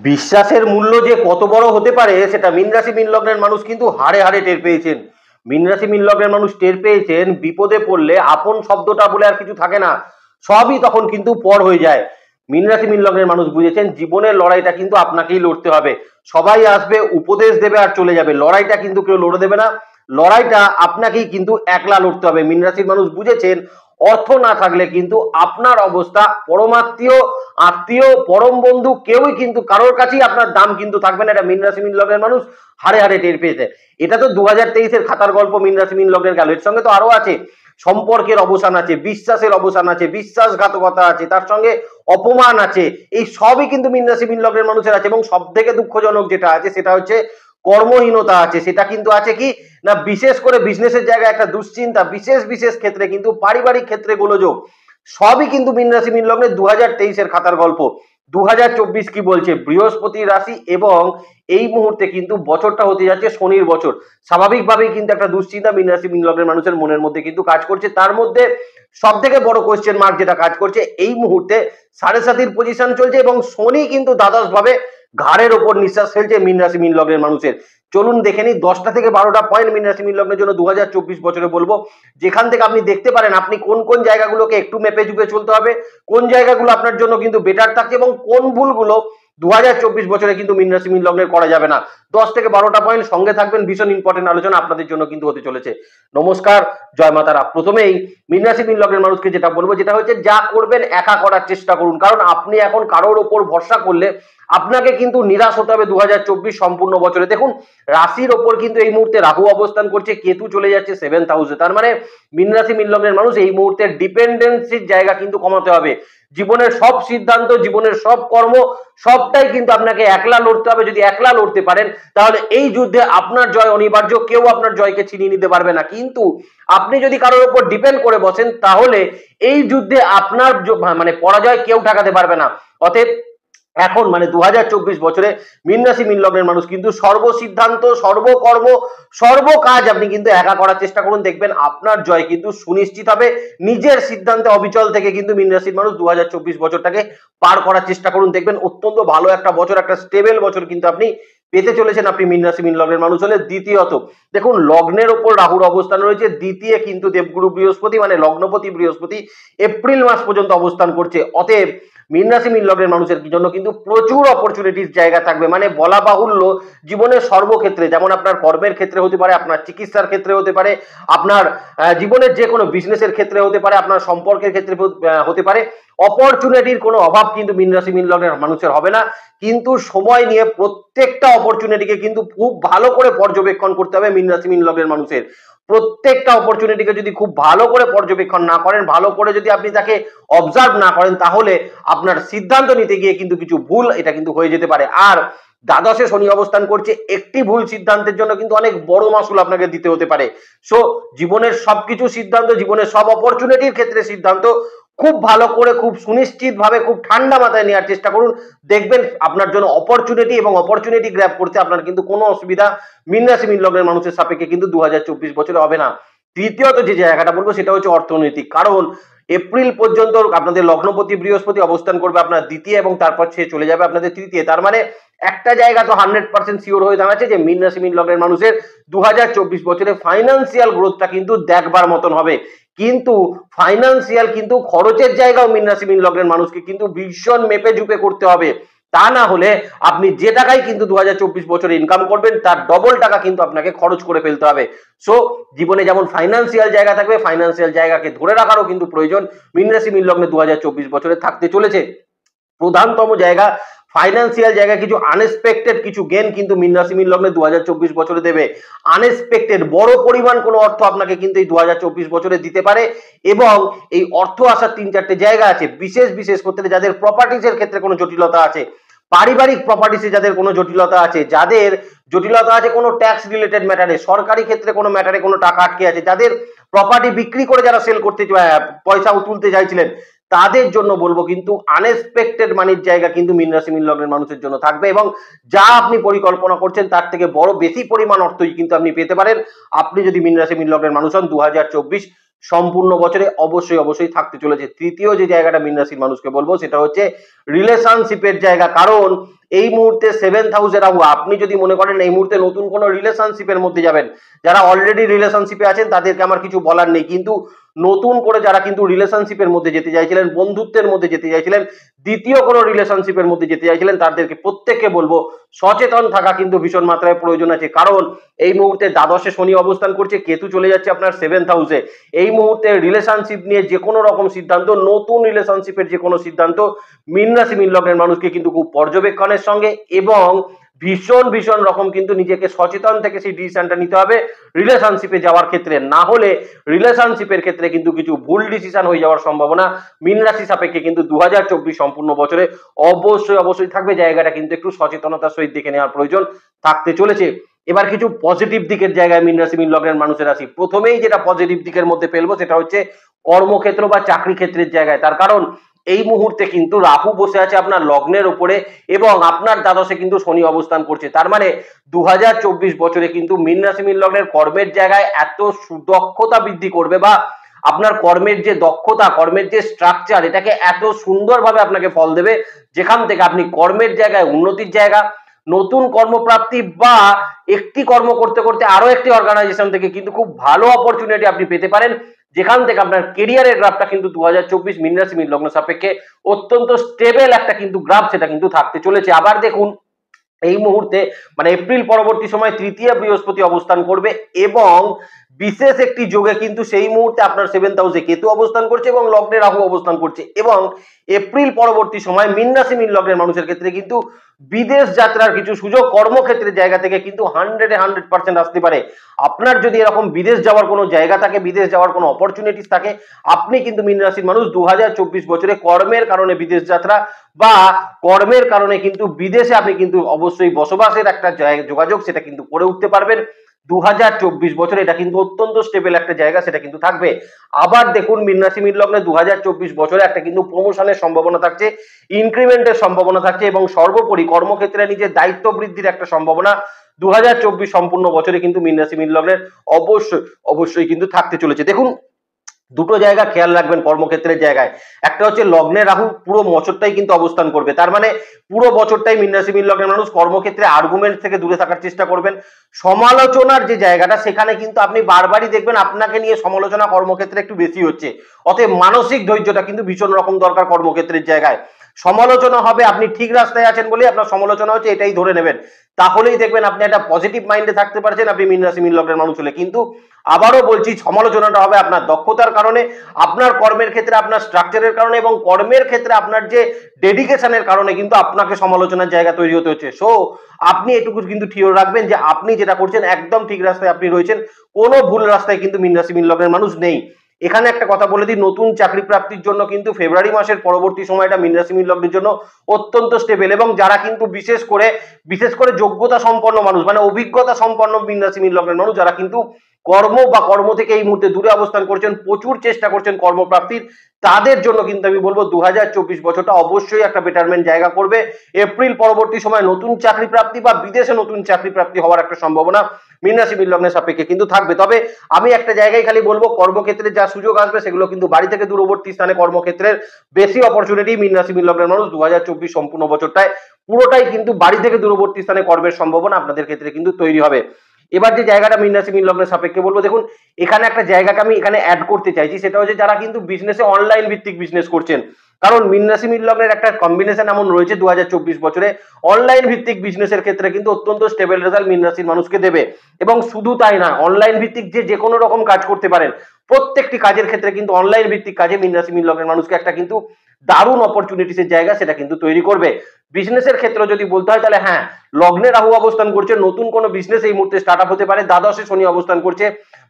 বিশ্বাসের মূল্য যে কত বড় হতে পারে সেটা মীন রাশি মীন লগ্নের মানুষ কিন্তু হাড়ে হাড়ে টের পেয়েছেন। মীন রাশি মীন লগ্নের মানুষ টের পেয়েছেন বিপদে পড়লে আপন শব্দটা বলে আর কিছু থাকে না, সবই তখন কিন্তু পর হয়ে যায়। মীন রাশি মীন লগ্নের মানুষ বুঝেছেন জীবনের লড়াইটা কিন্তু আপনাকেই লড়তে হবে। সবাই আসবে, উপদেশ দেবে আর চলে যাবে, লড়াইটা কিন্তু কেউ লড়ে দেবে না। লড়াইটা আপনাকেই কিন্তু একলা লড়তে হবে। মীন রাশির মানুষ বুঝেছেন অর্থ না থাকলে কিন্তু আপনার অবস্থা, পরমাত্মীয়, আত্মীয়, পরম বন্ধু কেউই কিন্তু কারোর কাছেই আপনার দাম কিন্তু থাকবে না। এটা মীন রাশি মীন লগ্নের মানুষ হাড়ে হাড়ে টের পেয়েছে। এটা তো 2023-এর খাতার গল্প মীন রাশি মীন লগ্নের গেল। এর সঙ্গে তো আরো আছে, সম্পর্কের অবসান আছে, বিশ্বাসের অবসান আছে, বিশ্বাসঘাতকতা আছে, তার সঙ্গে অপমান আছে। এই সবই কিন্তু মীন রাশি মীন লগ্নের মানুষের আছে। এবং সব থেকে দুঃখজনক যেটা আছে সেটা হচ্ছে কর্মহীনতা আছে। সেটা কিন্তু আছে কি না, বিশেষ করে বিজনেসের জায়গায় একটা দুশ্চিন্তা, বিশেষ বিশেষ ক্ষেত্রে কিন্তু পারিবারিক ক্ষেত্রে গোলযোগ, সবই কিন্তু মীন রাশি মীন লগ্নের 2023-এর খাতার গল্প। 2024 কি বলছে? বৃহস্পতি রাশি এবং এই মুহূর্তে কিন্তু বছরটা হতে যাচ্ছে শনির বছর। স্বাভাবিকভাবেই কিন্তু একটা দুশ্চিন্তা মীন রাশি মীন লগ্নের মানুষের মনের মধ্যে কিন্তু কাজ করছে। তার মধ্যে সব থেকে বড় কোয়েশ্চেন মার্ক যেটা কাজ করছে, এই মুহূর্তে 7.5-এর পজিশন চলছে এবং শনি কিন্তু দ্বাদশ ভাবে ঘাড়ের ওপর নিঃশ্বাস ফেলছে মীন রাশি মীন লগ্নের মানুষের। চলুন দেখে নিই 10টা থেকে 12টা পয়েন্ট মীন রাশি মীন লগ্নের জন্য 2024 বছরে বলবো, যেখান থেকে আপনি দেখতে পারেন আপনি কোন কোন জায়গাগুলোকে একটু মেপে ঝুঁকে চলতে হবে, কোন জায়গাগুলো আপনার জন্য কিন্তু বেটার থাকছে এবং কোন ভুলগুলো 2024 বছরে কিন্তু মীন রাশি মীন লগ্নের করা যাবে না। 10 থেকে 12টা পয়েন্ট সঙ্গে থাকবেন, ভীষণ ইম্পর্টেন্ট আলোচনা আপনাদের জন্য কিন্তু হতে চলেছে। নমস্কার, জয় মাতারা। প্রথমেই মীন রাশি মীন লগ্নের মানুষকে যেটা বলবো যেটা হচ্ছে, যা করবেন একা করার চেষ্টা করুন। কারণ আপনি এখন কারোর ওপর ভরসা করলে আপনাকে কিন্তু নিরাশ হতে হবে 2024 সম্পূর্ণ বছরে। দেখুন, রাশির ওপর কিন্তু এই মুহূর্তে রাহু অবস্থান করছে, কেতু চলে যাচ্ছে 7th হাউসে। তার মানে মীন রাশি মীন লগ্নের মানুষ এই মুহূর্তে ডিপেন্ডেন্সির জায়গা কিন্তু কমাতে হবে। জীবনের সব সিদ্ধান্ত, জীবনের সব কর্ম, সবটাই কিন্তু আপনাকে একলা লড়তে হবে। যদি একলা লড়তে পারেন তাহলে এই যুদ্ধে আপনার জয় অনিবার্য, কেউ আপনার জয়কে ছিনিয়ে নিতে পারবে না। কিন্তু আপনি যদি কারোর উপর ডিপেন্ড করে বসেন তাহলে এই যুদ্ধে আপনার মানে পরাজয় কেউ ঠেকাতে পারবে না। অতএব এখন মানে 2024 বছরে মীন রাশি মীন লগ্নের মানুষ কিন্তু সর্বসিদ্ধান্ত, সর্বকর্ম, সর্বকাজ আপনি কিন্তু একা করার চেষ্টা করুন, দেখবেন আপনার জয় কিন্তু সুনিশ্চিত হবে। নিজের সিদ্ধান্তে অবিচল থেকে কিন্তু মীন রাশির মানুষ 2024 বছরটাকে পার করার চেষ্টা করুন, দেখবেন অত্যন্ত ভালো একটা বছর, একটা স্টেবল বছর কিন্তু আপনি পেতে চলেছেন আপনি মীন রাশি মীন লগ্নের মানুষ হলে। দ্বিতীয়ত দেখুন, লগ্নের ওপর রাহুর অবস্থান রয়েছে, দ্বিতীয় কিন্তু দেবগুরু বৃহস্পতি মানে লগ্নপতি বৃহস্পতি এপ্রিল মাস পর্যন্ত অবস্থান করছে। অতএব মীন রাশি মীন লগ্নের মানুষের জন্য কিন্তু প্রচুর অপরচুনিটির জায়গা থাকবে। মানে বলা বাহুল্য, জীবনের সর্বক্ষেত্রে, যেমন আপনার কর্মের ক্ষেত্রে হতে পারে, আপনার চিকিৎসার ক্ষেত্রে হতে পারে, আপনার জীবনের যে কোনো বিজনেসের ক্ষেত্রে হতে পারে, আপনার সম্পর্কের ক্ষেত্রে হতে পারে, অপরচুনিটির কোনো অভাব কিন্তু মীন রাশি মীন লগ্নের মানুষের হবে না। কিন্তু সময় নিয়ে প্রত্যেকটা অপরচুনিটিকে কিন্তু খুব ভালো করে পর্যবেক্ষণ করতে হবে মীন রাশি মীন লগ্নের মানুষের। প্রত্যেকটা অপরচুনিটিকে যদি খুব ভালো করে পর্যবেক্ষণ না করেন, ভালো করে যদি আপনি তাকে অবজার্ভ না করেন, তাহলে আপনার সিদ্ধান্ত নিতে গিয়ে কিন্তু কিছু ভুল এটা কিন্তু হয়ে যেতে পারে। আর দ্বাদশে শনি অবস্থান করছে, একটি ভুল সিদ্ধান্তের জন্য কিন্তু অনেক বড় মাসুল আপনাকে দিতে হতে পারে। সো জীবনের সবকিছু সিদ্ধান্ত, জীবনের সব অপরচুনিটির ক্ষেত্রে সিদ্ধান্ত খুব ভালো করে, খুব সুনিশ্চিত ভাবে, খুব ঠান্ডা মাথায় নেওয়ার চেষ্টা করুন, দেখবেন আপনার জন্য অপরচুনিটি এবং অপরচুনিটি গ্র্যাব করতে আপনার কিন্তু কোনো অসুবিধা মীন রাশি মীন লগ্নের মানুষের সাপেক্ষে কিন্তু 2024 বছরে হবে না। তৃতীয়ত যে জায়গাটা বলবো সেটা হচ্ছে অর্থনৈতিক। কারণ এপ্রিল পর্যন্ত আপনাদের লগ্নপতি বৃহস্পতি অবস্থান করবে আপনার দ্বিতীয় এবং তারপর সে চলে যাবে আপনাদের তৃতীয়। তার মানে একটা জায়গা তো 100% শিওর হয়ে দাঁড়াচ্ছে যে মীন রাশি মীন লগ্নের মানুষের 2024 বছরে ফাইন্যান্সিয়াল গ্রোথটা কিন্তু দেখবার মতন হবে। কিন্তু ফাইন্যান্সিয়াল কিন্তু খরচের জায়গাও মীন রাশি মীন লগ্নের মানুষকে কিন্তু ভীষণ মেপে ঝুপে করতে হবে। তা না হলে আপনি যে টাকায় কিন্তু 2024 বছরে ইনকাম করবেন তার ডবল টাকা কিন্তু আপনাকে খরচ করে ফেলতে হবে। সো জীবনে যেমন ফাইন্যান্সিয়াল জায়গা থাকবে, ফাইন্যান্সিয়াল জায়গাকে ধরে রাখারও কিন্তু প্রয়োজন মীন রাশি মীন লগ্নে 2024 বছরে থাকতে চলেছে। প্রধানতম জায়গা ফাইন্যান্সিয়াল জায়গা, কিছু আনএক্সপেক্টেড কিছু গেন কিন্তু মীন রাশি মীন লগ্নে 2024 বছরে দেবে। আনএক্সপেক্টেড বড় পরিমাণ কোনো অর্থ আপনাকে কিন্তু এই 2024 বছরে দিতে পারে। এবং এই অর্থ আসার 3-4টে জায়গা আছে। বিশেষ বিশেষ ক্ষেত্রে যাদের প্রপার্টিজের ক্ষেত্রে কোনো জটিলতা আছে, পারিবারিক প্রপার্টিসে যাদের কোনো জটিলতা আছে, যাদের জটিলতা আছে কোনো ট্যাক্স রিলেটেড ম্যাটারে, সরকারি ক্ষেত্রে কোনো ম্যাটারে কোনো টাকা আটকে আছে, যাদের প্রপার্টি বিক্রি করে যারা সেল করতে পয়সা তুলতে চাইছিলেন, তাদের জন্য বলবো কিন্তু আনএক্সপেক্টেড মানির জায়গা কিন্তু মীন রাশি মীন লগ্নের মানুষের জন্য থাকবে। এবং যা আপনি পরিকল্পনা করছেন তার থেকে বড় বেশি পরিমাণ অর্থই কিন্তু আপনি পেতে পারেন আপনি যদি মীন রাশি মীন লগ্নের মানুষ হন 2024 সম্পূর্ণ বছরে অবশ্যই অবশ্যই থাকতে চলেছে। তৃতীয় যে জায়গাটা মীন রাশির মানুষকে বলবো সেটা হচ্ছে রিলেশনশিপের জায়গা। কারণ এই মুহূর্তে 7th হাউসে রাহু, আপনি যদি মনে করেন এই মুহূর্তে নতুন কোনো রিলেশনশিপের মধ্যে যাবেন, যারা অলরেডি রিলেশনশিপে আছেন তাদেরকে আমার কিছু বলার নেই, কিন্তু নতুন করে যারা কিন্তু রিলেশনশিপের মধ্যে যেতে চাইছিলেন, বন্ধুত্বের মধ্যে যেতে চাইছিলেন, দ্বিতীয় কোনো রিলেশনশিপের মধ্যে যেতে চাইছিলেন, তাদেরকে প্রত্যেককে বলবো সচেতন থাকা কিন্তু ভীষণ মাত্রায় প্রয়োজন আছে। কারণ এই মুহূর্তে দ্বাদশে শনি অবস্থান করছে, কেতু চলে যাচ্ছে আপনার 7th হাউসে। এই মুহূর্তে রিলেশনশিপ নিয়ে যে কোনো রকম সিদ্ধান্ত, নতুন রিলেশনশিপের যে কোনো সিদ্ধান্ত মীন রাশি মীন লগ্নের মানুষকে কিন্তু খুব পর্যবেক্ষণের সঙ্গে এবং ভীষণ ভীষণ রকম কিন্তু নিজেকে সচেতন থেকে সেই ডিসিশনটা নিতে হবে রিলেশনশিপে যাওয়ার ক্ষেত্রে। না হলে রিলেশনশিপের ক্ষেত্রে কিন্তু কিছু ভুল ডিসিশন হয়ে যাওয়ার সম্ভাবনা মীন রাশি সাপেক্ষে কিন্তু 2024 সম্পূর্ণ বছরে অবশ্যই অবশ্যই থাকবে। জায়গাটা কিন্তু একটু সচেতনতার সহিত দেখে নেওয়ার প্রয়োজন থাকতে চলেছে। এবার কিছু পজিটিভ দিকের জায়গায় মীন রাশি মীন লগ্নের মানুষের রাশি, প্রথমেই যেটা পজিটিভ দিকের মধ্যে ফেলবো সেটা হচ্ছে কর্মক্ষেত্র বা চাকরি ক্ষেত্রের জায়গায়। তার কারণ এই মুহূর্তে কিন্তু রাহু বসে আছে আপনার লগ্নের উপরে এবং আপনার দ্বাদশে কিন্তু শনি অবস্থান করছে। তার মানে 2024 বছরে কিন্তু মীন রাশি মীন লগ্নের কর্মের জায়গায় এত সুদক্ষতা বৃদ্ধি করবে বা আপনার কর্মের যে দক্ষতা, কর্মের যে স্ট্রাকচার, এটাকে এত সুন্দরভাবে আপনাকে ফল দেবে, যেখান থেকে আপনি কর্মের জায়গায় উন্নতির জায়গা, নতুন কর্মপ্রাপ্তি বা একটি কর্ম করতে করতে আরো একটি অর্গানাইজেশন থেকে কিন্তু খুব ভালো অপরচুনিটি আপনি পেতে পারেন, যেখান থেকে আপনার কেরিয়ারের গ্রাফটা কিন্তু 2024 মীন রাশি মীন লগ্ন সাপেক্ষে অত্যন্ত স্টেবল একটা কিন্তু গ্রাফ সেটা কিন্তু থাকতে চলেছে। আবার দেখুন এই মুহূর্তে মানে এপ্রিল পরবর্তী সময় তৃতীয় বৃহস্পতি অবস্থান করবে এবং বিশেষ একটি যোগে কিন্তু সেই মুহূর্তে আপনার 7th হাউসে কেতু অবস্থান করছে এবং লগ্নে রাহু অবস্থান করছে এবং এপ্রিল পরবর্তী সময় মীন রাশি মীন লগ্নের মানুষের ক্ষেত্রে কিন্তু বিদেশ যাত্রার কিছু সুযোগ কর্মক্ষেত্রের জায়গা থেকে কিন্তু 100% আসতে পারে। আপনার যদি এরকম বিদেশ যাওয়ার কোনো জায়গা থাকে, বিদেশ যাওয়ার কোনো অপরচুনিটিস থাকে, আপনি কিন্তু মীন রাশির মানুষ 2024 বছরে কর্মের কারণে বিদেশ যাত্রা বা কর্মের কারণে কিন্তু বিদেশে আপনি কিন্তু অবশ্যই বসবাসের একটা যোগাযোগ সেটা কিন্তু করে উঠতে পারবেন। 2024 বছরে এটা কিন্তু অত্যন্ত স্টেবল একটা জায়গা সেটা কিন্তু থাকবে। আবার দেখুন মীন রাশি মীন লগ্নে 2024 বছরে একটা কিন্তু প্রমোশনের সম্ভাবনা থাকছে, ইনক্রিমেন্টের সম্ভাবনা থাকছে এবং সর্বোপরি কর্মক্ষেত্রে নিজের দায়িত্ব বৃদ্ধির একটা সম্ভাবনা 2024 সম্পূর্ণ বছরে কিন্তু মীন রাশি মীন লগ্নের অবশ্যই অবশ্যই কিন্তু থাকতে চলেছে। দেখুন দুটো জায়গা খেয়াল রাখবেন কর্মক্ষেত্রের জায়গায়, একটা হচ্ছে লগ্নে রাহু পুরো বছরটাই কিন্তু অবস্থান করবে, তার মানে পুরো বছরটাই মীন রাশি মীন লগ্নের মানুষ কর্মক্ষেত্রে আর্গুমেন্ট থেকে দূরে থাকার চেষ্টা করবেন। সমালোচনার যে জায়গাটা সেখানে কিন্তু আপনি বারবারই দেখবেন আপনাকে নিয়ে সমালোচনা কর্মক্ষেত্রে একটু বেশি হচ্ছে, অতএব মানসিক ধৈর্যটা কিন্তু ভীষণ রকম দরকার কর্মক্ষেত্রের জায়গায়। সমালোচনা হবে, আপনি ঠিক রাস্তায় আছেন বলে আপনার সমালোচনা হচ্ছে এটাই ধরে নেবেন, তাহলেই দেখবেন আপনি একটা পজিটিভ মাইন্ডে থাকতে পারছেন আপনি মীন রাশি মীন লগ্নের মানুষ হলে। কিন্তু আবারও বলছি সমালোচনাটা হবে আপনার দক্ষতার কারণে, আপনার কর্মের ক্ষেত্রে আপনার স্ট্রাকচারের কারণে এবং কর্মের ক্ষেত্রে আপনার যে ডেডিকেশনের কারণে কিন্তু আপনাকে সমালোচনার জায়গা তৈরি হতে হচ্ছে। সো আপনি এটুকু কিন্তু ঠিক রাখবেন যে আপনি যেটা করছেন একদম ঠিক রাস্তায় আপনি রয়েছেন, কোনো ভুল রাস্তায় কিন্তু মীন রাশি মীন লগ্নের মানুষ নেই। এখানে একটা কথা বলে দিই, নতুন চাকরি প্রাপ্তির জন্য কিন্তু ফেব্রুয়ারি মাসের পরবর্তী সময়টা মীন রাশি মীন লগ্নের জন্য অত্যন্ত স্টেবল এবং যারা কিন্তু বিশেষ করে যোগ্যতা সম্পন্ন মানুষ মানে অভিজ্ঞতা সম্পন্ন মীন রাশি মীন লগ্নের মানুষ যারা কিন্তু কর্ম থেকে এই মুহূর্তে দূরে অবস্থান করছেন, প্রচুর চেষ্টা করছেন কর্মপ্রাপ্তির, তাদের জন্য কিন্তু আমি বলবো 2024 বছরটা অবশ্যই একটা বেটারমেন্ট জায়গা করবে। এপ্রিল পরবর্তী সময় নতুন চাকরি প্রাপ্তি বা বিদেশে নতুন চাকরি প্রাপ্তি হওয়ার একটা সম্ভাবনা মীন রাশি মীন লগ্নের সাপেক্ষে কিন্তু থাকবে। তবে আমি একটা জায়গায় খালি বলবো কর্মক্ষেত্রে যা সুযোগ আসবে সেগুলো কিন্তু বাড়ি থেকে দূরবর্তী স্থানে কর্মক্ষেত্রের বেশি অপরচুনিটি মীন রাশি মীন লগ্নের মানুষ 2024 সম্পূর্ণ বছরটায় পুরোটাই কিন্তু বাড়ি থেকে দূরবর্তী স্থানে কর্মের সম্ভাবনা আপনাদের ক্ষেত্রে কিন্তু তৈরি হবে। এবার যে জায়গাটা মীন রাশি মীন লগ্নের সাপেক্ষে বলবো, দেখুন এখানে একটা জায়গাকে আমি এখানে অ্যাড করতে চাইছি, সেটা হচ্ছে যারা কিন্তু বিজনেসে অনলাইন ভিত্তিক বিজনেস করছেন। কারণ মীন রাশি মীন লগ্নের একটা কম্বিনেশন এমন রয়েছে 2024 বছরে অনলাইন ভিত্তিক বিজনেসের ক্ষেত্রে কিন্তু অত্যন্ত স্টেবল রেজাল্ট মীন রাশির মানুষকে দেবে। এবং শুধু তাই না, অনলাইন ভিত্তিক যে কোনো রকম কাজ করতে পারেন, প্রত্যেকটি কাজের ক্ষেত্রে কিন্তু অনলাইন ভিত্তিক কাজে মীন রাশি মীন লগ্নের মানুষকে একটা কিন্তু দারুণ অপরচুনিটিসের জায়গা সেটা কিন্তু তৈরি করবে। বিজনেসের ক্ষেত্রে যদি বলতে হয় তাহলে হ্যাঁ, লগ্নে রাহু অবস্থান করছে, নতুন কোনো বিজনেস এই মুহূর্তে স্টার্ট আপ হতে পারে। দ্বাদশে শনি অবস্থান করছে,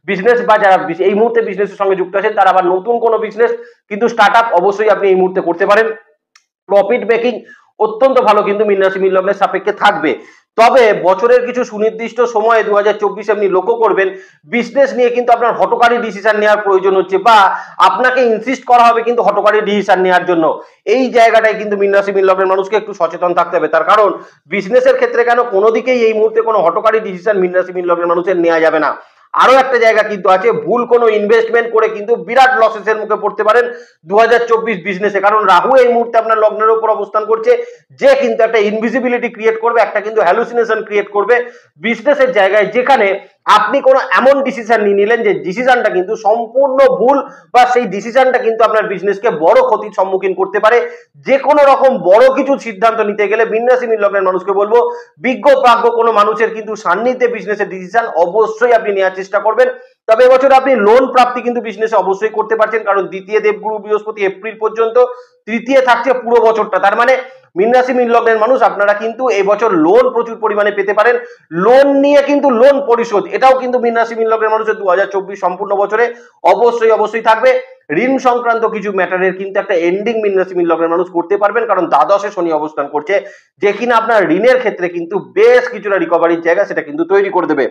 বিজনেস বা যারা এই মুহূর্তে বিজনেসের সঙ্গে যুক্ত আছেন তারা আবার নতুন কোনো বিজনেস কিন্তু স্টার্ট আপ অবশ্যই আপনি এই মুহূর্তে করতে পারেন। প্রফিট মেকিং অত্যন্ত ভালো কিন্তু মীন রাশি মীন লগ্নের সাপেক্ষে থাকবে। তবে বছরের কিছু সুনির্দিষ্ট সময়ে 2024 আপনি লক্ষ্য করবেন বিজনেস নিয়ে কিন্তু আপনার হঠকারী ডিসিশন নেওয়ার প্রয়োজন হচ্ছে বা আপনাকে ইনসিস্ট করা হবে কিন্তু হঠকারী ডিসিশন নেওয়ার জন্য। এই জায়গাটায় কিন্তু মীন রাশি মীন লগ্নের মানুষকে একটু সচেতন থাকতে হবে, তার কারণ বিজনেসের ক্ষেত্রে কেন কোনো দিকেই এই মুহূর্তে কোনো হঠকারী ডিসিশন মীন রাশি মীন লগ্নের মানুষের নেওয়া যাবে না। আরো একটা জায়গা কিন্তু আছে, ভুল কোনো ইনভেস্টমেন্ট করে কিন্তু বিরাট লসেসের মুখে পড়তে পারেন 2024 বিজনেসে, কারণ রাহু এই মুহূর্তে আপনার লগ্নের উপর অবস্থান করছে, যে কিন্তু একটা ইনভিজিবিলিটি ক্রিয়েট করবে, একটা কিন্তু হ্যালুসিনেশন ক্রিয়েট করবে বিজনেসের জায়গায়, যেখানে আপনি কোনো এমন ডিসিশন নিয়ে নিলেন যে ডিসিশনটা কিন্তু সম্পূর্ণ ভুল, বা সেই ডিসিশনটা কিন্তু আপনার বিজনেসকে বড় ক্ষতির সম্মুখীন করতে পারে। যে কোনো রকম বড় কিছু সিদ্ধান্ত নিতে গেলে মীন রাশি মীন লগ্নের মানুষকে বলবো, বিজ্ঞ প্রাজ্ঞ কোনো মানুষের কিন্তু সান্নিধ্যে বিজনেসের ডিসিশন অবশ্যই আপনি নেওয়ার চেষ্টা করবেন। তবে এবছর আপনি লোন প্রাপ্তি কিন্তু বিজনেসে অবশ্যই করতে পারছেন, কারণ দ্বিতীয় দেবগুরু বৃহস্পতি এপ্রিল পর্যন্ত, তৃতীয় থাকছে পুরো বছরটা। তার মানে মীন রাশি মীন লগ্নের মানুষ আপনারা কিন্তু এই বছর লোন প্রচুর পরিমাণে পেতে পারেন। লোন নিয়ে কিন্তু লোন পরিশোধ, এটাও কিন্তু মীন রাশি মীন লগ্নের মানুষের 2024 সম্পূর্ণ বছরে অবশ্যই থাকবে। ঋণ সংক্রান্ত কিছু ম্যাটারের কিন্তু একটা এন্ডিং মীন রাশি মীন লগ্নের মানুষ করতে পারবেন, কারণ দ্বাদশে শনি অবস্থান করছে, যে কিনা আপনার ঋণের ক্ষেত্রে কিন্তু বেশ কিছুটা রিকভারির জায়গা সেটা কিন্তু তৈরি করে দেবে।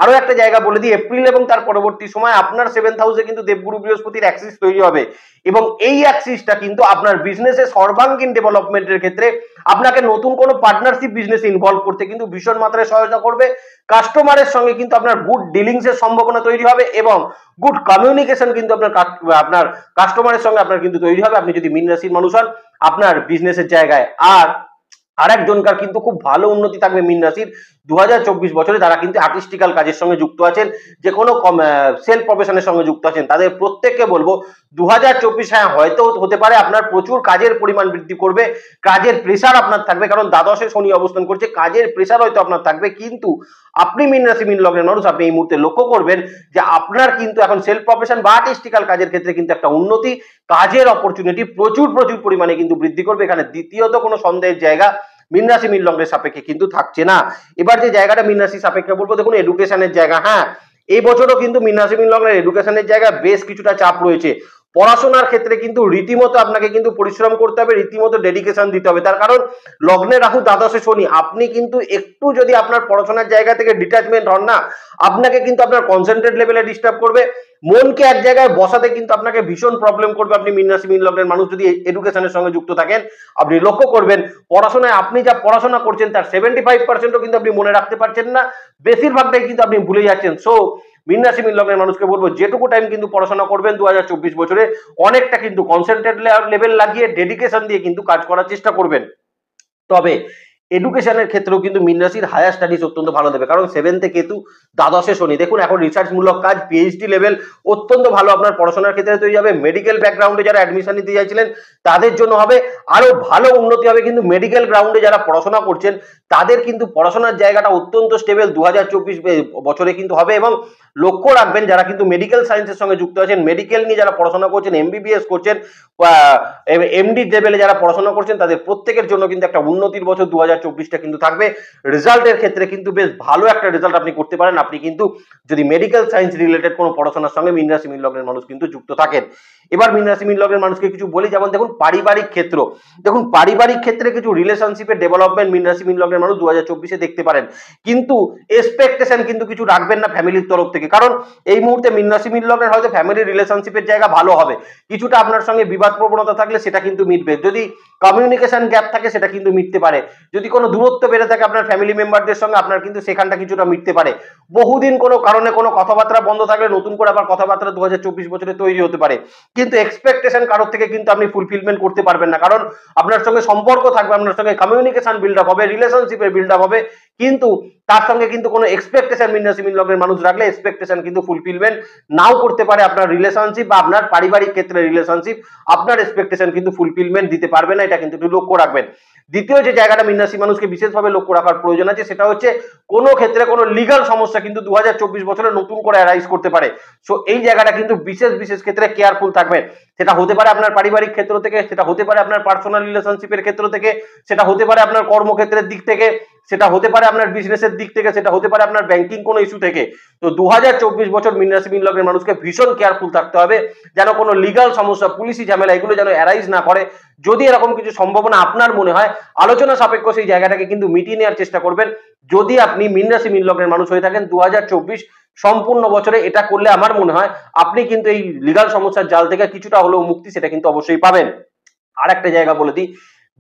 আরো একটা জায়গা বলে দিই, এপ্রিল এবং তার পরবর্তী সময় আপনার 7th হাউসে কিন্তু দেবগুরু বৃহস্পতির অ্যাক্সিস তৈরি হবে, এবং এই অ্যাক্সিসটা কিন্তু আপনার বিজনেসের সর্বাঙ্গীন ডেভেলপমেন্টের ক্ষেত্রে আপনাকে নতুন কোনো পার্টনারশিপ বিজনেস ইনভলভ করতে কিন্তু ভীষণ মাত্রায় সহায়তা করবে। কাস্টমারের সঙ্গে কিন্তু আপনার গুড ডিলিংস এর সম্ভাবনা তৈরি হবে, এবং গুড কমিউনিকেশন কিন্তু আপনার কাস্টমারের সঙ্গে আপনার কিন্তু তৈরি হবে, আপনি যদি মীন রাশির মানুষ হন আপনার বিজনেসের জায়গায়। আরেকজনকার কিন্তু খুব ভালো উন্নতি থাকবে মীন রাশির 2024 বছরে, যারা কিন্তু আর্টিস্টিক্যাল কাজের সঙ্গে যুক্ত আছেন, যে কোনো সেলফ প্রফেশনের সঙ্গে যুক্ত আছেন, তাদের প্রত্যেককে বলবো 2024 হ্যাঁ হয়তো হতে পারে আপনার প্রচুর কাজের পরিমাণ বৃদ্ধি করবে, কাজের প্রেসার আপনার থাকবে, কারণ দ্বাদশে শনি অবস্থান করছে, কাজের প্রেসার হয়তো আপনার থাকবে, কিন্তু আপনি মীন রাশি মীন লগ্নের মানুষ, আপনি এই মুহূর্তে লক্ষ্য করবেন যে আপনার কিন্তু এখন সেলফ প্রফেশন বা আর্টিস্টিক্যাল কাজের ক্ষেত্রে কিন্তু একটা উন্নতি, কাজের অপরচুনিটি প্রচুর পরিমাণে কিন্তু বৃদ্ধি করবে। এখানে দ্বিতীয়ত কোনো সন্দেহের জায়গা মীন রাশি মীন লগ্নের সাপেক্ষে কিন্তু থাকছে না। এবার যে জায়গাটা মীন রাশি সাপেক্ষে বলবো, দেখুন এডুকেশনের জায়গা, হ্যাঁ এই বছরও কিন্তু মীন রাশি মীন লগ্নের এডুকেশনের জায়গা বেশ কিছুটা চাপ রয়েছে। পড়াশোনার ক্ষেত্রে কিন্তু রীতিমতো আপনাকে কিন্তু পরিশ্রম করতে হবে, রীতিমতো ডেডিকেশন দিতে হবে, তার কারণ লগ্নে রাহু দ্বাদশে শনি, আপনি কিন্তু একটু যদি আপনার পড়াশোনার জায়গা থেকে ডিট্যাচমেন্ট হন না, আপনাকে কিন্তু আপনার কনসেন্ট্রেট লেভেলে ডিস্টার্ব করবে, মনকে এক জায়গায় বসাতে কিন্তু আপনাকে ভীষণ প্রবলেম করবে। আপনি মীন রাশি মীন লগ্নের মানুষ যদি এডুকেশনের সঙ্গে যুক্ত থাকেন, আপনি লক্ষ্য করবেন পড়াশোনায় আপনি যা পড়াশোনা করছেন তার 75% কিন্তু আপনি মনে রাখতে পারছেন না, বেশিরভাগটাই কিন্তু আপনি ভুলে যাচ্ছেন। সো মীন রাশি মীন লগ্নের মানুষকে বলবো, যেটুকু টাইম কিন্তু পড়াশোনা করবেন 2024 বছরে, অনেকটা কিন্তু কনসেন্ট্রেট লেভেল লাগিয়ে ডেডিকেশন দিয়ে কিন্তু কাজ করার চেষ্টা করবেন। তবে এডুকেশনের ক্ষেত্রেও কিন্তু মীন রাশির হায়ার স্টাডিজ অত্যন্ত ভালো দেবে, কারণ 7th কেতু, দ্বাদশে শনি, দেখুন এখন রিসার্চ মূলক কাজ, পিএইচডি লেভেল অত্যন্ত ভালো আপনার পড়াশোনার ক্ষেত্রে তৈরি হবে। মেডিকেল ব্যাকগ্রাউন্ডে যারা অ্যাডমিশন নিতে চাইছিলেন তাদের জন্য হবে, আরো ভালো উন্নতি হবে। কিন্তু মেডিকেল গ্রাউন্ডে যারা পড়াশোনা করছেন তাদের কিন্তু পড়াশোনার জায়গাটা অত্যন্ত স্টেবল 2024 বছরে কিন্তু হবে। এবং লক্ষ্য রাখবেন যারা কিন্তু মেডিকেল সায়েন্সের সঙ্গে যুক্ত আছেন, মেডিকেল নিয়ে যারা পড়াশোনা করছেন, এমবিবিএস করছেন, এমডি লেভেলে যারা পড়াশোনা করছেন, তাদের প্রত্যেকের জন্য কিন্তু একটা উন্নতির বছর 2024টা কিন্তু থাকবে। রেজাল্টের ক্ষেত্রে কিন্তু বেশ ভালো একটা রেজাল্ট আপনি করতে পারেন, আপনি কিন্তু যদি মেডিকেল সায়েন্স রিলেটেড কোনো পড়াশোনার সঙ্গে মীন রাশি মীন লগ্নের মানুষ কিন্তু যুক্ত থাকেন। এবার মীন রাশি মীন লগ্নের মানুষকে কিছু বলি, যেমন দেখুন পারিবারিক ক্ষেত্র, দেখুন পারিবারিক ক্ষেত্রে কিছু রিলেশনশিপের ডেভেলপমেন্ট মীন রাশি মীন লগ্নের মানুষ 2024-এ দেখতে পারেন, কিন্তু এক্সপেকটেশন কিন্তু কিছু রাখবেন না ফ্যামিলির তরফ থেকে, কারণ এই মুহূর্তে মীন রাশি মীন লগ্নের হয়তো ফ্যামিলি রিলেশনশিপের জায়গা ভালো হবে, কিছুটা আপনার সঙ্গে বিবাদ প্রবণতা থাকলে সেটা কিন্তু মিটবে, যদি কমিউনিকেশন গ্যাপ থাকে সেটা কিন্তু মিটতে পারে, যদি কোনো দূরত্ব বেড়ে থাকে আপনার ফ্যামিলি মেম্বারদের সঙ্গে, আপনার কিন্তু সেখানটা কিছুটা মিটতে পারে, বহুদিন কোনো কারণে কোনো কথাবার্তা বন্ধ থাকলে নতুন করে আবার কথাবার্তা 2024 বছরে তৈরি হতে পারে, কিন্তু এক্সপেকটেশন কারোর থেকে কিন্তু আপনি ফুলফিলমেন্ট করতে পারবেন না, কারণ আপনার সঙ্গে সম্পর্ক থাকবে, আপনার সঙ্গে কমিউনিকেশন বিল্ড আপ হবে, রিলেশনশিপের বিল্ড আপ হবে, কিন্তু তার সঙ্গে কিন্তু কোনো এক্সপেকটেশন মীন রাশি মীন লগ্নের মানুষ রাখলে এক্সপেকটেশন কিন্তু ফুলফিলমেন্ট নাও করতে পারে, আপনার রিলেশনশিপ বা আপনার পারিবারিক ক্ষেত্রে রিলেশনশিপ আপনার এক্সপেকটেশন কিন্তু ফুলফিলমেন্ট দিতে পারবে না, এটা কিন্তু একটু লক্ষ্য রাখবেন। দ্বিতীয় যে জায়গাটা মীন রাশি মানুষকে বিশেষভাবে লক্ষ্য রাখার প্রয়োজন আছে, সেটা হচ্ছে কোনো ক্ষেত্রে কোনো লিগাল সমস্যা কিন্তু 2024 বছরে নতুন করে অ্যারাইজ করতে পারে। সো এই জায়গাটা কিন্তু বিশেষ ক্ষেত্রে কেয়ারফুল থাকবেন, সেটা হতে পারে আপনার পারিবারিক ক্ষেত্র থেকে, সেটা হতে পারে আপনার পার্সোনাল রিলেশনশিপের ক্ষেত্র থেকে, সেটা হতে পারে আপনার কর্মক্ষেত্রের দিক থেকে, সেটা হতে পারে আপনার বিজনেসের দিক থেকে, সেটা হতে পারে আপনার ব্যাংকিং কোনো ইস্যু থেকে। তো 2024 বছর মীন রাশি মীন লগ্নের মানুষকে ভীষণ কেয়ারফুল থাকতে হবে, যেন কোনো লিগাল সমস্যা, পুলিশি ঝামেলা এগুলো যেন অ্যারাইজ না করে। যদি এরকম কিছু সম্ভাবনা আপনার মনে হয়, আলোচনা সাপেক্ষ সেই জায়গাটাকে কিন্তু মিটিয়ে নেওয়ার চেষ্টা করবেন। যদি আপনি মীন রাশি মীন লগ্নের মানুষ হয়ে থাকেন 2024 সম্পূর্ণ বছরে এটা করলে আমার মনে হয় আপনি কিন্তু এই লিগাল সমস্যার জাল থেকে কিছুটা হলেও মুক্তি সেটা কিন্তু অবশ্যই পাবেন। আর একটা জায়গা বলে দিই,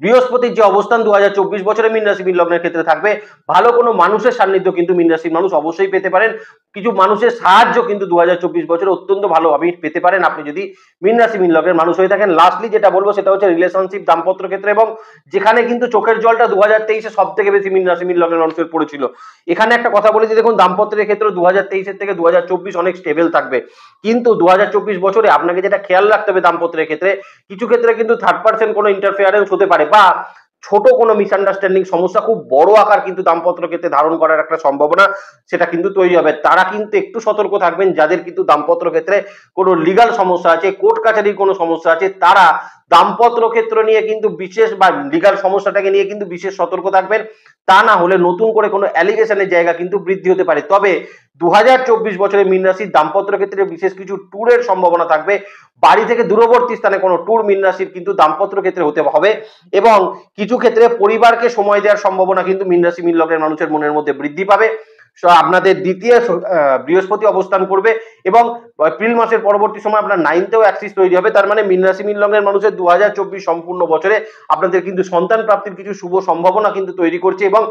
বৃহস্পতির যে অবস্থান 2024 বছরে মীন রাশি মীন লগ্নের ক্ষেত্রে থাকবে, ভালো কোনো মানুষের সান্নিধ্য কিন্তু মীন রাশির মানুষ অবশ্যই পেতে পারেন। কিছু মানুষের সাহায্য কিন্তু 2024 বছরে অত্যন্ত ভালোভাবে পেতে পারেন আপনি যদি মীন রাশি মীন লগ্নের মানুষ হয়ে থাকেন। লাস্টলি যেটা বলবো সেটা হচ্ছে রিলেশনশিপ, দাম্পত্য ক্ষেত্রে, এবং যেখানে কিন্তু চোখের জলটা 2023-এ সব থেকে বেশি মীন রাশি মীন লগ্নের মানুষের পড়েছিল। এখানে একটা কথা বলেছি, দেখুন দাম্পত্যের ক্ষেত্রে 2023-এর থেকে 2024 অনেক স্টেবল থাকবে, কিন্তু 2024 বছরে আপনাকে যেটা খেয়াল রাখতে হবে দাম্পত্যের ক্ষেত্রে, কিছু ক্ষেত্রে কিন্তু থার্ড পার্সন কোনো ইন্টারফেয়ারেন্স হতে পারে, বা ছোট কোনো মিসআন্ডারস্ট্যান্ডিং সমস্যা খুব বড় আকার কিন্তু দাম্পত্য ক্ষেত্রে ধারণ করার একটা সম্ভাবনা সেটা কিন্তু তৈরি হবে। তারা কিন্তু একটু সতর্ক থাকবেন, যাদের কিন্তু দাম্পত্য ক্ষেত্রে কোনো লিগাল সমস্যা আছে, কোর্ট কাছারির কোনো সমস্যা আছে, তারা দাম্পত্য ক্ষেত্র নিয়ে কিন্তু বিশেষ, বা লিগাল সমস্যাটাকে নিয়ে কিন্তু বিশেষ সতর্ক থাকবেন। তা না হলে নতুন করে কোনো অ্যালিগেশনের জায়গা কিন্তু বৃদ্ধি হতে পারে। তবে 2024 বছরে মীন রাশির দাম্পত্য ক্ষেত্রে বিশেষ কিছু ট্যুরের সম্ভাবনা থাকবে। বাড়ি থেকে দূরবর্তী স্থানে কোনো ট্যুর মীন রাশির কিন্তু দাম্পত্য ক্ষেত্রে হতে হবে, এবং কিছু ক্ষেত্রে পরিবারকে সময় দেওয়ার সম্ভাবনা কিন্তু মীন রাশি মীন লগ্নের মানুষের মনের মধ্যে বৃদ্ধি পাবে। আপনাদের দ্বিতীয় বৃহস্পতি অবস্থান করবে, এবং এপ্রিল মাসের পরবর্তী সময় আপনার 9-তেও অ্যাক্সিস তৈরি হবে। তার মানে মীন রাশি মীন লগ্নের মানুষের 2024 সম্পূর্ণ বছরে আপনাদের কিন্তু সন্তান প্রাপ্তির কিছু শুভ সম্ভাবনা কিন্তু তৈরি করছে, এবং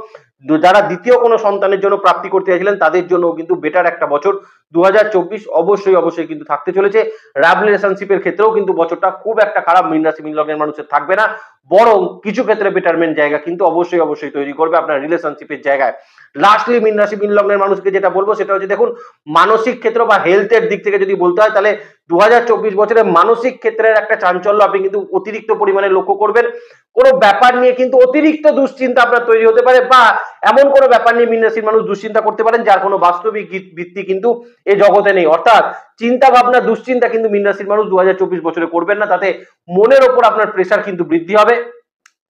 যারা দ্বিতীয় কোনো সন্তানের জন্য প্রাপ্তি করতে চাইছিলেন তাদের জন্য কিন্তু বেটার একটা বছর 2024 অবশ্যই কিন্তু থাকতে চলেছে। লাভ রিলেশনশিপের ক্ষেত্রেও কিন্তু বছরটা খুব একটা খারাপ মীন রাশি মীন লগ্নের মানুষের থাকবে না, বরং কিছু ক্ষেত্রে বেটারমেন্ট জায়গা কিন্তু অবশ্যই তৈরি করবে আপনার রিলেশনশিপের জায়গায়। লাস্টলি মীন রাশি মীন লগ্নের মানুষকে যেটা বলবো সেটা হচ্ছে, দেখুন মানসিক ক্ষেত্র বা হেলথের দিক থেকে যদি বলতে হয়, তাহলে 2024 বছরে মানসিক ক্ষেত্রের একটা চাঞ্চল্য আপনি কিন্তু অতিরিক্ত পরিমাণে লক্ষ্য করবেন। কোনো ব্যাপার নিয়ে কিন্তু অতিরিক্ত দুশ্চিন্তা আপনার তৈরি হতে পারে, বা এমন কোনো ব্যাপার নিয়ে মীন রাশির মানুষ দুশ্চিন্তা করতে পারেন যার কোনো বাস্তবিক ভিত্তি কিন্তু এই জগতে নেই। অর্থাৎ চিন্তা ভাবনা দুশ্চিন্তা কিন্তু মীন রাশির মানুষ 2024 বছরে করবেন না, তাতে মনের ওপর আপনার প্রেসার কিন্তু বৃদ্ধি হবে।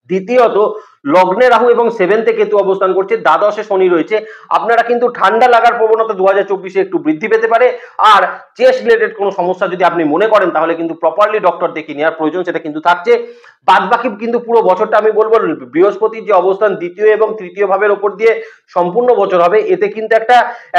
দ্বিতীয়ত, লগ্নে রাহু এবং 7-এ কেতু অবস্থান করছে, দ্বাদশে শনি রয়েছে, আপনারা কিন্তু ঠান্ডা লাগার প্রবণতা 2024-এ একটু বৃদ্ধি পেতে পারে। আর চেস্ট রিলেটেড কোনো সমস্যা যদি আপনি মনে করেন তাহলে কিন্তু প্রপারলি ডক্টর দেখিয়ে নেওয়ার প্রয়োজন সেটা কিন্তু থাকছে। বাদ বাকি কিন্তু পুরো বছরটা আমি বলবো বৃহস্পতির যে অবস্থান দ্বিতীয় এবং তৃতীয় ভাবের উপর দিয়ে সম্পূর্ণ বছর হবে, এতে কিন্তু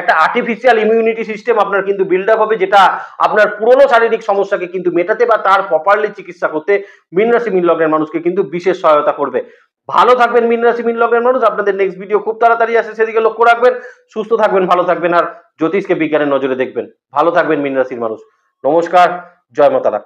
একটা আর্টিফিশিয়াল ইমিউনিটি সিস্টেম আপনার কিন্তু বিল্ড আপ হবে, যেটা আপনার পুরনো শারীরিক সমস্যাকে কিন্তু মেটাতে বা তার প্রপারলি চিকিৎসা করতে মীন রাশি মীন লগ্নের মানুষকে কিন্তু বিশেষ সহায়তা করবে। ভালো থাকবেন মীন রাশি মীন লগ্নের মানুষ, আপনাদের নেক্সট ভিডিও খুব তাড়াতাড়ি আসে, সেদিকে লক্ষ্য রাখবেন। সুস্থ থাকবেন, ভালো থাকবেন, আর জ্যোতিষকে বিজ্ঞানের নজরে দেখবেন। ভালো থাকবেন মীন রাশির মানুষ। নমস্কার, জয় মাতা।